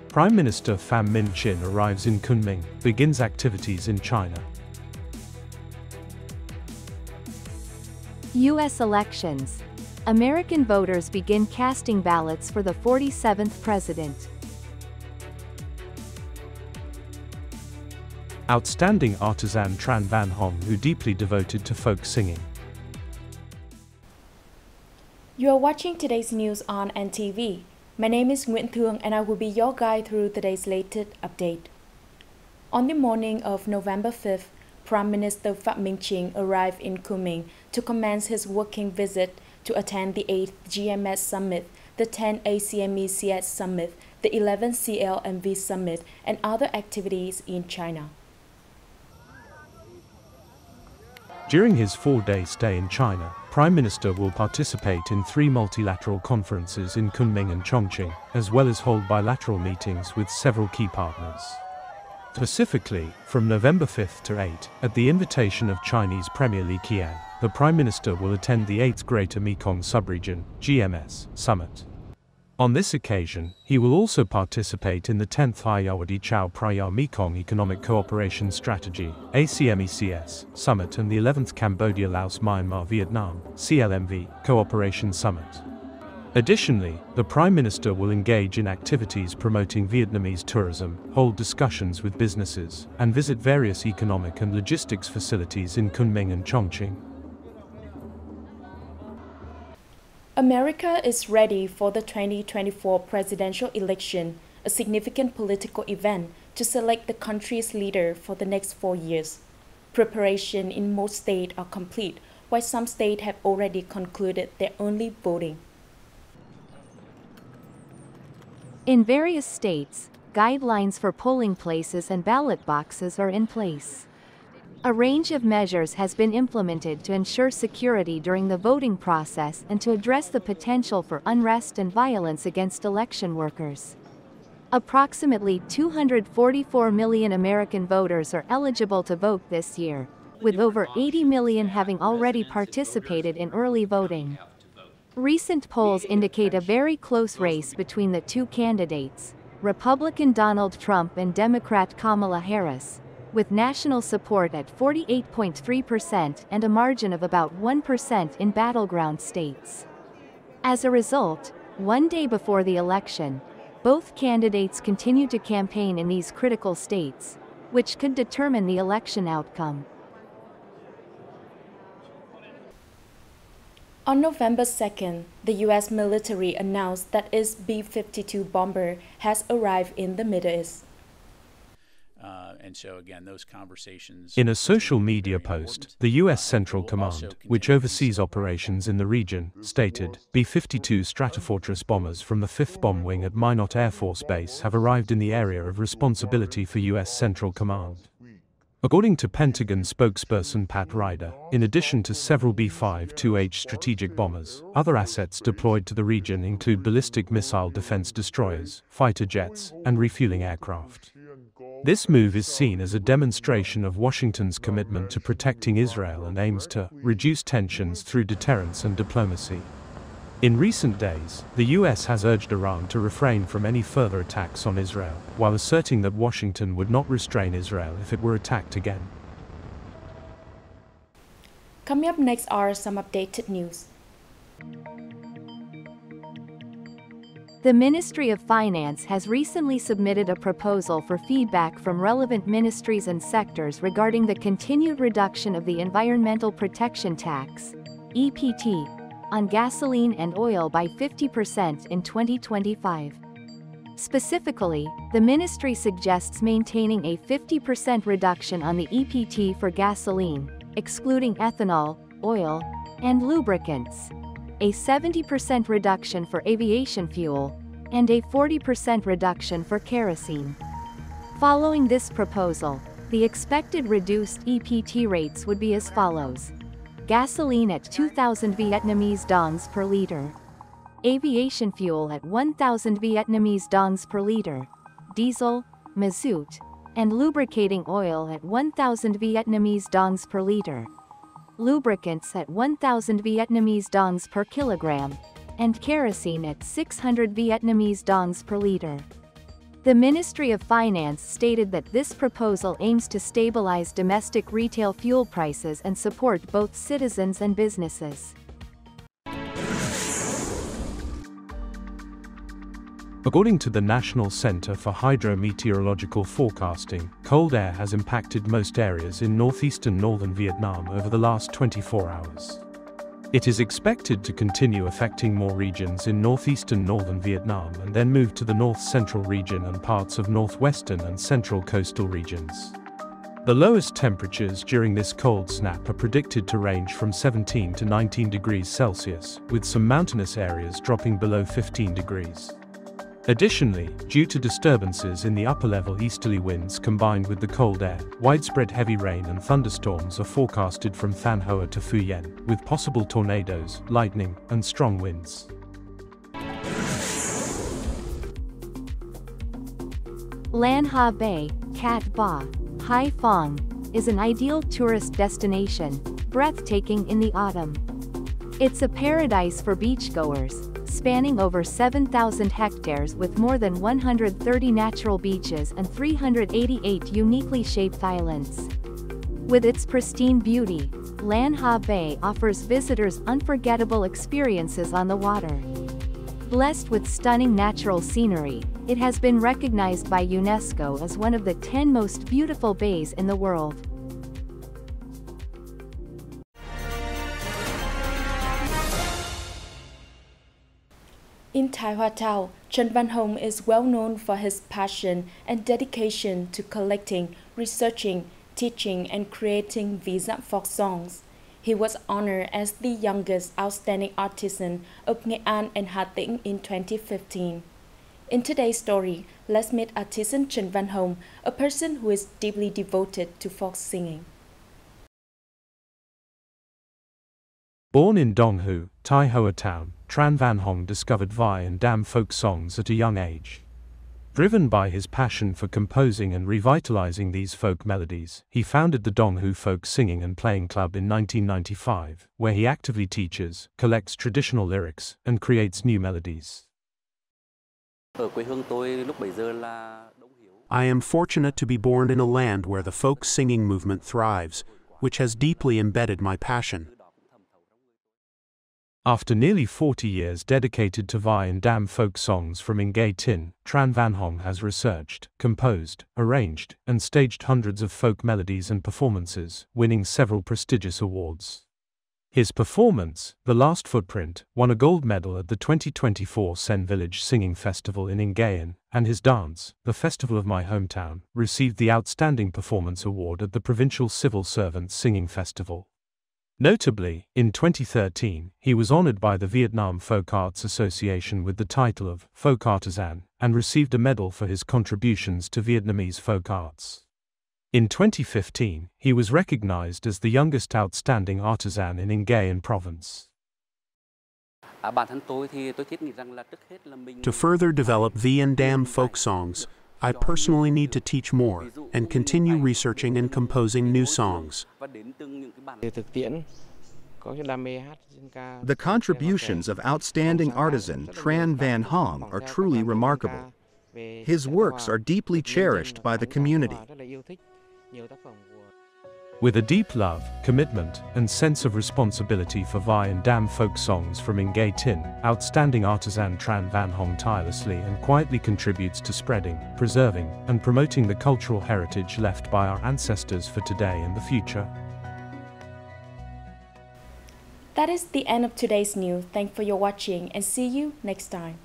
Prime Minister Phạm Minh Chính arrives in Kunming, begins activities in China. U.S. elections. American voters begin casting ballots for the 47th president. Outstanding artisan Trần Văn Hồng-Người deeply devoted to folk singing. You are watching today's news on NTV. My name is Nguyễn Thị and I will be your guide through today's latest update. On the morning of November 5th, Prime Minister Phạm Minh Chính arrived in Kunming to commence his working visit to attend the 8th GMS Summit, the 10th ACME-CS Summit, the 11th CLMV Summit, and other activities in China. During his 4-day stay in China, Prime Minister will participate in 3 multilateral conferences in Kunming and Chongqing, as well as hold bilateral meetings with several key partners. Specifically, from November 5th to 8, at the invitation of Chinese Premier Li Qian, the Prime Minister will attend the 8th Greater Mekong Subregion (GMS) Summit. On this occasion, he will also participate in the 10th Ayeyarwady Chao Phraya Mekong Economic Cooperation Strategy (ACMECS) Summit and the 11th Cambodia-Laos-Myanmar-Vietnam (CLMV) Cooperation Summit. Additionally, the Prime Minister will engage in activities promoting Vietnamese tourism, hold discussions with businesses, and visit various economic and logistics facilities in Kunming and Chongqing. America is ready for the 2024 presidential election, a significant political event to select the country's leader for the next 4 years. Preparations in most states are complete, while some states have already concluded their early voting. In various states, guidelines for polling places and ballot boxes are in place. A range of measures has been implemented to ensure security during the voting process and to address the potential for unrest and violence against election workers. Approximately 244 million American voters are eligible to vote this year, with over 80 million having already participated in early voting. Recent polls indicate a very close race between the two candidates, Republican Donald Trump and Democrat Kamala Harris, with national support at 48.3% and a margin of about 1% in battleground states. As a result, one day before the election, both candidates continue to campaign in these critical states, which could determine the election outcome. On November 2nd, the U.S. military announced that its B-52 bomber has arrived in the Middle East. In a social media post, the U.S. Central Command, which oversees operations in the region, stated, B-52 Stratofortress bombers from the 5th Bomb Wing at Minot Air Force Base have arrived in the area of responsibility for U.S. Central Command. According to Pentagon spokesperson Pat Ryder, in addition to several B-52H strategic bombers, other assets deployed to the region include ballistic missile defense destroyers, fighter jets, and refueling aircraft. This move is seen as a demonstration of Washington's commitment to protecting Israel and aims to reduce tensions through deterrence and diplomacy. In recent days, the U.S. has urged Iran to refrain from any further attacks on Israel, while asserting that Washington would not restrain Israel if it were attacked again. Coming up next are some updated news. The Ministry of Finance has recently submitted a proposal for feedback from relevant ministries and sectors regarding the continued reduction of the Environmental Protection Tax, EPT, on gasoline and oil by 50% in 2025. Specifically, the ministry suggests maintaining a 50% reduction on the EPT for gasoline, excluding ethanol, oil, and lubricants, a 70% reduction for aviation fuel, and a 40% reduction for kerosene. Following this proposal, the expected reduced EPT rates would be as follows: gasoline at 2,000 Vietnamese dongs per liter, aviation fuel at 1,000 Vietnamese dongs per liter, diesel, mazout, and lubricating oil at 1,000 Vietnamese dongs per liter, lubricants at 1,000 Vietnamese dongs per kilogram, and kerosene at 600 Vietnamese dongs per liter. The Ministry of Finance stated that this proposal aims to stabilize domestic retail fuel prices and support both citizens and businesses. According to the National Center for Hydrometeorological Forecasting, cold air has impacted most areas in northeastern northern Vietnam over the last 24 hours. It is expected to continue affecting more regions in northeastern northern Vietnam and then move to the north-central region and parts of northwestern and central coastal regions. The lowest temperatures during this cold snap are predicted to range from 17 to 19 degrees Celsius, with some mountainous areas dropping below 15 degrees. Additionally, due to disturbances in the upper-level easterly winds combined with the cold air, widespread heavy rain and thunderstorms are forecasted from Than Hoa to Phu Yen, with possible tornadoes, lightning, and strong winds. Lan Ha Bay, Cat Ba, Hai Phong, is an ideal tourist destination, breathtaking in the autumn. It's a paradise for beachgoers, spanning over 7,000 hectares with more than 130 natural beaches and 388 uniquely shaped islands. With its pristine beauty, Lan Ha Bay offers visitors unforgettable experiences on the water. Blessed with stunning natural scenery, it has been recognized by UNESCO as one of the 10 most beautiful bays in the world. In Thai Hoa Thao, Trần Văn Hồng is well known for his passion and dedication to collecting, researching, teaching, and creating Vietnam folk songs. He was honored as the youngest outstanding artisan of Nghệ An and Hà Tĩnh in 2015. In today's story, let's meet artisan Trần Văn Hồng, a person who is deeply devoted to folk singing. Born in Dong Hu, Thai Hoa Town, Trần Văn Hồng discovered Vi and Dam folk songs at a young age. Driven by his passion for composing and revitalizing these folk melodies, he founded the Dong Hu Folk Singing and Playing Club in 1995, where he actively teaches, collects traditional lyrics, and creates new melodies. I am fortunate to be born in a land where the folk singing movement thrives, which has deeply embedded my passion. After nearly 40 years dedicated to Vi and Dam folk songs from Nghe Tin, Trần Văn Hồng has researched, composed, arranged, and staged hundreds of folk melodies and performances, winning several prestigious awards. His performance, The Last Footprint, won a gold medal at the 2024 Sen Village Singing Festival in Nghe An, and his dance, The Festival of My Hometown, received the Outstanding Performance Award at the Provincial Civil Servants Singing Festival. Notably, in 2013, he was honored by the Vietnam Folk Arts Association with the title of Folk Artisan, and received a medal for his contributions to Vietnamese folk arts. In 2015, he was recognized as the youngest outstanding artisan in Nghe An province. To further develop Vi and Dam folk songs, I personally need to teach more and continue researching and composing new songs. The contributions of outstanding artisan Trần Văn Hồng are truly remarkable. His works are deeply cherished by the community. With a deep love, commitment, and sense of responsibility for Vi and Dam folk songs from Nghe Tin, outstanding artisan Trần Văn Hồng tirelessly and quietly contributes to spreading, preserving, and promoting the cultural heritage left by our ancestors for today and the future. That is the end of today's news. Thanks for your watching and see you next time.